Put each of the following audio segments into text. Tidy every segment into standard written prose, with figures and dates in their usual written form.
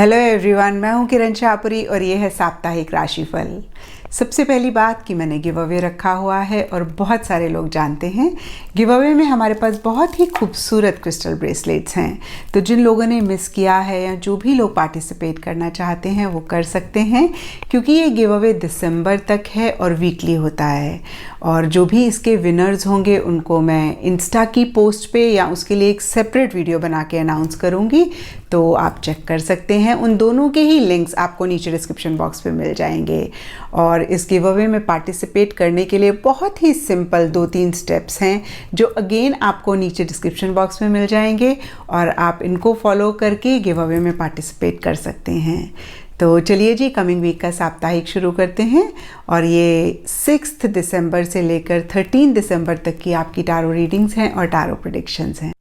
Hello everyone, मैं हूं किरण शाहपुरी और ये है साप्ताहिक राशिफल। सबसे पहली बात कि मैंने गिव अवे रखा हुआ है और बहुत सारे लोग जानते हैं। गिव अवे में हमारे पास बहुत ही खूबसूरत क्रिस्टल ब्रेसलेट्स हैं, तो जिन लोगों ने मिस किया है या जो भी लोग पार्टिसिपेट करना चाहते हैं वो कर सकते हैं, क्योंकि ये गिव अवे दिसंबर तक है और वीकली होता है। और जो भी इसके विनर्स होंगे उनको मैं इंस्टा की पोस्ट पे या उसके लिए एक सेपरेट वीडियो बना के अनाउंस करूँगी, तो आप चेक कर सकते हैं। उन दोनों के ही लिंक्स आपको नीचे डिस्क्रिप्शन बॉक्स पे मिल जाएंगे। और इस गिव अवे में पार्टिसिपेट करने के लिए बहुत ही सिंपल 2-3 स्टेप्स हैं जो अगेन आपको नीचे डिस्क्रिप्शन बॉक्स में मिल जाएंगे और आप इनको फॉलो करके गिव अवे में पार्टिसिपेट कर सकते हैं। तो चलिए जी, कमिंग वीक का साप्ताहिक शुरू करते हैं। और ये 6 दिसंबर से लेकर 13 दिसंबर तक की आपकी टारो रीडिंग्स हैं और टारो प्रेडिक्शंस हैं।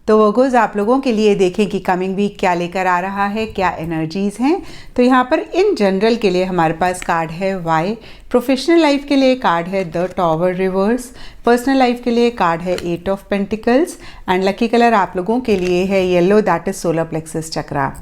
तो वर्गोज़, आप लोगों के लिए देखें कि कमिंग वीक क्या लेकर आ रहा है, क्या एनर्जीज़ हैं। तो यहाँ पर इन जनरल के लिए हमारे पास कार्ड है वाई, प्रोफेशनल लाइफ के लिए कार्ड है the tower reverse, personal life के लिए कार्ड है 8 of pentacles and lucky colour आप लोगों के लिए है yellow, that is solar plexus chakra.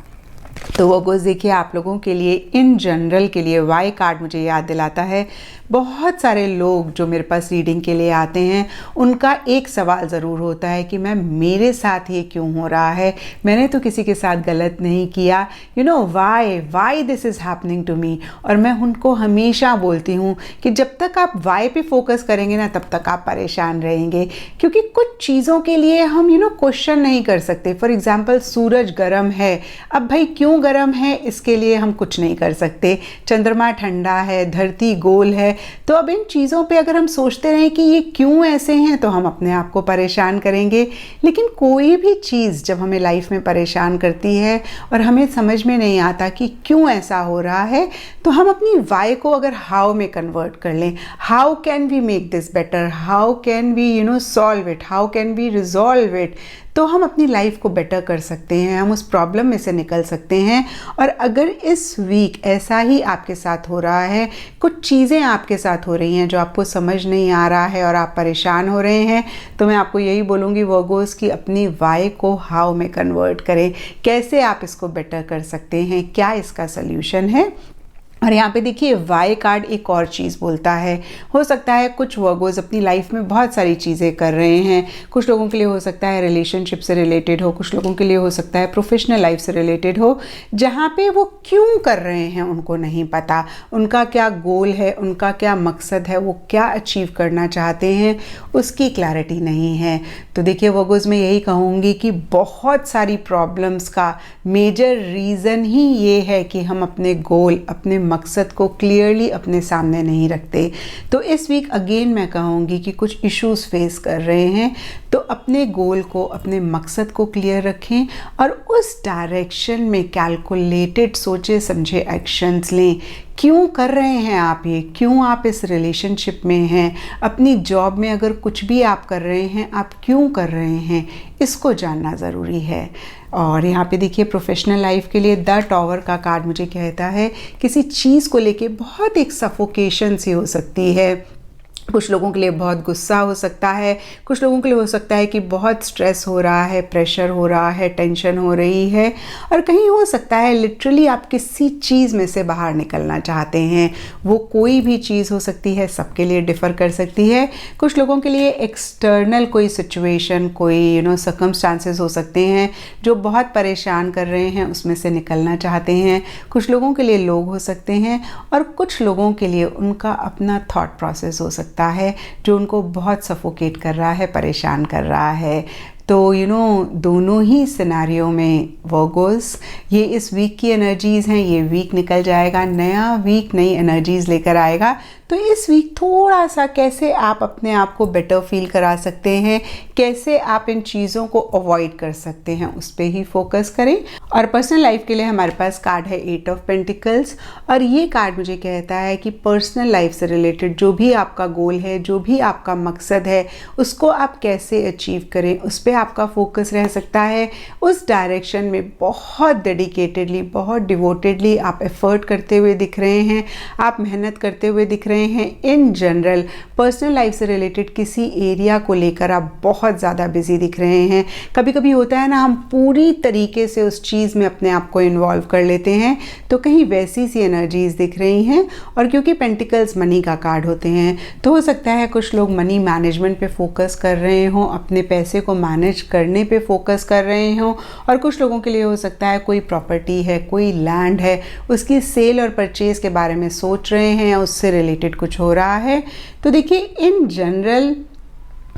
तो वर्गोज़, देखिए आप लोगों के लिए इन जनरल के लिए वाई कार्ड मुझे याद दिलाता है बहुत सारे लोग जो मेरे पास रीडिंग के लिए आते हैं उनका एक सवाल ज़रूर होता है कि मैम मेरे साथ ये क्यों हो रहा है, मैंने तो किसी के साथ गलत नहीं किया, why this is happening to me. और मैं उनको हमेशा बोलती हूँ कि जब तक आप वाई पे फोकस करेंगे ना तब तक आप परेशान रहेंगे, क्योंकि कुछ चीज़ों के लिए हम क्वेश्चन नहीं कर सकते। फॉर एग्जाम्पल, सूरज गर्म है, अब भाई क्यों गर्म है इसके लिए हम कुछ नहीं कर सकते। चंद्रमा ठंडा है, धरती गोल है, तो अब इन चीज़ों पे अगर हम सोचते रहें कि ये क्यों ऐसे हैं तो हम अपने आप को परेशान करेंगे। लेकिन कोई भी चीज़ जब हमें लाइफ में परेशान करती है और हमें समझ में नहीं आता कि क्यों ऐसा हो रहा है, तो हम अपनी वाई को अगर हाउ में कन्वर्ट कर लें, how can we make this better, how can we solve it, how can we resolve it, तो हम अपनी लाइफ को बेटर कर सकते हैं, हम उस प्रॉब्लम में से निकल सकते हैं। और अगर इस वीक ऐसा ही आपके साथ हो रहा है, कुछ चीज़ें आपके साथ हो रही हैं जो आपको समझ नहीं आ रहा है और आप परेशान हो रहे हैं, तो मैं आपको यही बोलूँगी वर्गोज़ कि अपनी वाई को हाउ में कन्वर्ट करें। कैसे आप इसको बेटर कर सकते हैं, क्या इसका सल्यूशन है। और यहाँ पे देखिए वाई कार्ड एक और चीज़ बोलता है। हो सकता है कुछ वर्गोज़ अपनी लाइफ में बहुत सारी चीज़ें कर रहे हैं, कुछ लोगों के लिए हो सकता है रिलेशनशिप से रिलेटेड हो, कुछ लोगों के लिए हो सकता है प्रोफेशनल लाइफ से रिलेटेड हो, जहाँ पे वो क्यों कर रहे हैं उनको नहीं पता, उनका क्या गोल है, उनका क्या मकसद है, वो क्या अचीव करना चाहते हैं, उसकी क्लैरिटी नहीं है। तो देखिए वर्गोज़, मैं यही कहूँगी कि बहुत सारी प्रॉब्लम्स का मेजर रीज़न ही ये है कि हम अपने गोल, अपने मकसद को क्लियरली अपने सामने नहीं रखते। तो इस वीक अगेन मैं कहूँगी कि कुछ इश्यूज फेस कर रहे हैं, तो अपने गोल को, अपने मकसद को क्लियर रखें और उस डायरेक्शन में कैलकुलेटेड सोचे समझे एक्शंस लें। क्यों कर रहे हैं आप ये, क्यों आप इस रिलेशनशिप में हैं, अपनी जॉब में अगर कुछ भी आप कर रहे हैं, आप क्यों कर रहे हैं, इसको जानना ज़रूरी है। और यहाँ पे देखिए प्रोफेशनल लाइफ के लिए द टॉवर का कार्ड मुझे कहता है किसी चीज़ को लेके बहुत एक सफोकेशन सी हो सकती है। कुछ लोगों के लिए बहुत गुस्सा हो सकता है, कुछ लोगों के लिए हो सकता है कि बहुत स्ट्रेस हो रहा है, प्रेशर हो रहा है, टेंशन हो रही है, और कहीं हो सकता है लिटरली आप किसी चीज़ में से बाहर निकलना चाहते हैं। वो कोई भी चीज़ हो सकती है, सबके लिए डिफ़र कर सकती है। कुछ लोगों के लिए एक्सटर्नल कोई सिचुएशन, कोई सर्कमस्टांसेस हो सकते हैं जो बहुत परेशान कर रहे हैं, उसमें से निकलना चाहते हैं। कुछ लोगों के लिए लोग हो सकते हैं और कुछ लोगों के लिए उनका अपना थॉट प्रोसेस हो सकता है जो उनको बहुत सफोकेट कर रहा है, परेशान कर रहा है। तो दोनों ही सिनेरियो में वर्गोज़, ये इस वीक की एनर्जीज़ हैं। ये वीक निकल जाएगा, नया वीक नई एनर्जीज़ लेकर आएगा। तो इस वीक थोड़ा सा कैसे आप अपने आप को बेटर फील करा सकते हैं, कैसे आप इन चीज़ों को अवॉइड कर सकते हैं, उस पर ही फोकस करें। और पर्सनल लाइफ के लिए हमारे पास कार्ड है 8 ऑफ पेंटिकल्स, और ये कार्ड मुझे कहता है कि पर्सनल लाइफ से रिलेटेड जो भी आपका गोल है, जो भी आपका मकसद है, उसको आप कैसे अचीव करें, उस पर आपका फोकस रह सकता है उस डायरेक्शन में बहुत डेडिकेटेडली, बहुत डिवोटेडली आप एफर्ट करते हुए दिख रहे हैं, आप मेहनत करते हुए दिख रहे हैं। इन जनरल पर्सनल लाइफ से रिलेटेड किसी एरिया को लेकर आप बहुत ज़्यादा बिजी दिख रहे हैं। कभी कभी होता है ना, हम पूरी तरीके से उस चीज़ में अपने आप को इन्वॉल्व कर लेते हैं, तो कहीं वैसी सी एनर्जीज दिख रही हैं। और क्योंकि पेंटिकल्स मनी का कार्ड होते हैं, तो हो सकता है कुछ लोग मनी मैनेजमेंट पे फोकस कर रहे हों, अपने पैसे को मैनेज करने पे फोकस कर रहे हों। और कुछ लोगों के लिए हो सकता है कोई प्रॉपर्टी है, कोई लैंड है, उसकी सेल और परचेज के बारे में सोच रहे हैं या उससे रिलेटेड कुछ हो रहा है। तो देखिए, इन जनरल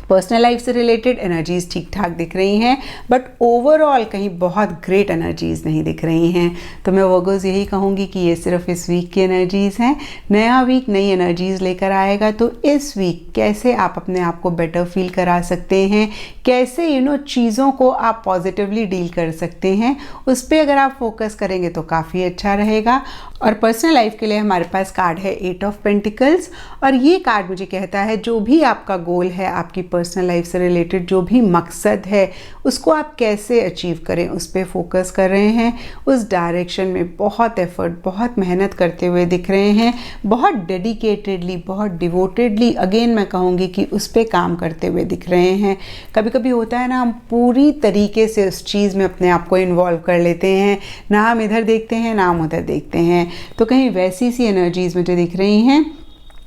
पर्सनल लाइफ से रिलेटेड एनर्जीज ठीक ठाक दिख रही हैं, बट ओवरऑल कहीं बहुत ग्रेट एनर्जीज नहीं दिख रही हैं। तो मैं वर्गोस यही कहूँगी कि ये सिर्फ इस वीक की एनर्जीज हैं। नया वीक नई एनर्जीज लेकर आएगा, तो इस वीक कैसे आप अपने आप को बेटर फील करा सकते हैं, कैसे चीज़ों को आप पॉजिटिवली डील कर सकते हैं, उस पर अगर आप फोकस करेंगे तो काफ़ी अच्छा रहेगा। और पर्सनल लाइफ के लिए हमारे पास कार्ड है 8 ऑफ पेंटिकल्स, और ये कार्ड मुझे कहता है जो भी आपका गोल है, आपकी पर्सनल लाइफ से रिलेटेड जो भी मकसद है, उसको आप कैसे अचीव करें उस पर फोकस कर रहे हैं। उस डायरेक्शन में बहुत एफर्ट, बहुत मेहनत करते हुए दिख रहे हैं, बहुत डेडिकेटेडली, बहुत डिवोटेडली, अगेन मैं कहूँगी कि उस पर काम करते हुए दिख रहे हैं। कभी कभी होता है ना, हम पूरी तरीके से उस चीज़ में अपने आप को इन्वॉल्व कर लेते हैं, ना हम इधर देखते हैं ना हम उधर देखते हैं। तो कहीं वैसी सी एनर्जीज मुझे दिख रही हैं।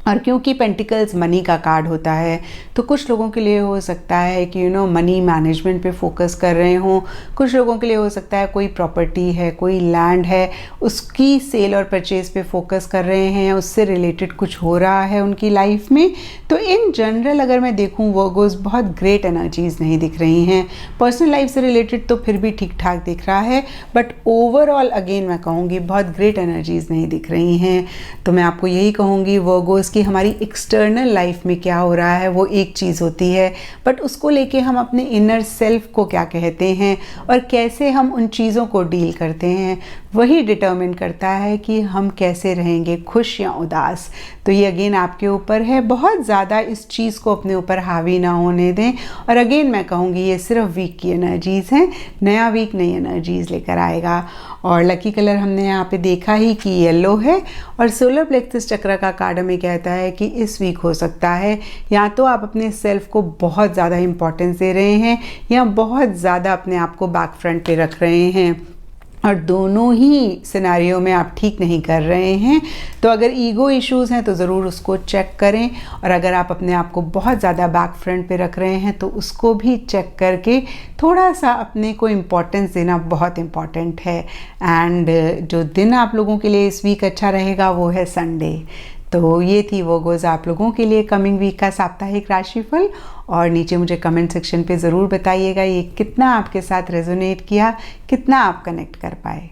और क्योंकि पेंटिकल्स मनी का कार्ड होता है, तो कुछ लोगों के लिए हो सकता है कि मनी मैनेजमेंट पे फोकस कर रहे हों। कुछ लोगों के लिए हो सकता है कोई प्रॉपर्टी है, कोई लैंड है, उसकी सेल और परचेज पे फोकस कर रहे हैं, उससे रिलेटेड कुछ हो रहा है उनकी लाइफ में। तो इन जनरल अगर मैं देखूँ, वर्गोस बहुत ग्रेट एनर्जीज नहीं दिख रही हैं। पर्सनल लाइफ से रिलेटेड तो फिर भी ठीक ठाक दिख रहा है, बट ओवरऑल अगेन मैं कहूँगी बहुत ग्रेट एनर्जीज नहीं दिख रही हैं। तो मैं आपको यही कहूँगी वर्गोस कि हमारी एक्सटर्नल लाइफ में क्या हो रहा है वो एक चीज़ होती है, बट उसको लेके हम अपने इनर सेल्फ को क्या कहते हैं और कैसे हम उन चीज़ों को डील करते हैं, वही डिटर्मिन करता है कि हम कैसे रहेंगे, खुश या उदास। तो ये अगेन आपके ऊपर है। बहुत ज़्यादा इस चीज़ को अपने ऊपर हावी ना होने दें। और अगेन मैं कहूँगी ये सिर्फ वीक की एनर्जीज़ हैं, नया वीक नई एनर्जीज़ लेकर आएगा। और लकी कलर हमने यहाँ पे देखा ही कि येलो है। और सोलर प्लेक्सस चक्र का कार्ड हमें कहता है कि इस वीक हो सकता है या तो आप अपने सेल्फ को बहुत ज़्यादा इम्पोर्टेंस दे रहे हैं या बहुत ज़्यादा अपने आप को बैक फ्रंट पे रख रहे हैं, और दोनों ही सिनेरियो में आप ठीक नहीं कर रहे हैं। तो अगर ईगो इश्यूज़ हैं तो ज़रूर उसको चेक करें, और अगर आप अपने आप को बहुत ज़्यादा बैक फ्रंट पे रख रहे हैं तो उसको भी चेक करके थोड़ा सा अपने को इम्पोर्टेंस देना बहुत इम्पॉर्टेंट है। एंड जो दिन आप लोगों के लिए इस वीक अच्छा रहेगा वो है संडे। तो ये थी वर्गोस आप लोगों के लिए कमिंग वीक का साप्ताहिक राशिफल। और नीचे मुझे कमेंट सेक्शन पे ज़रूर बताइएगा ये कितना आपके साथ रेजोनेट किया, कितना आप कनेक्ट कर पाए।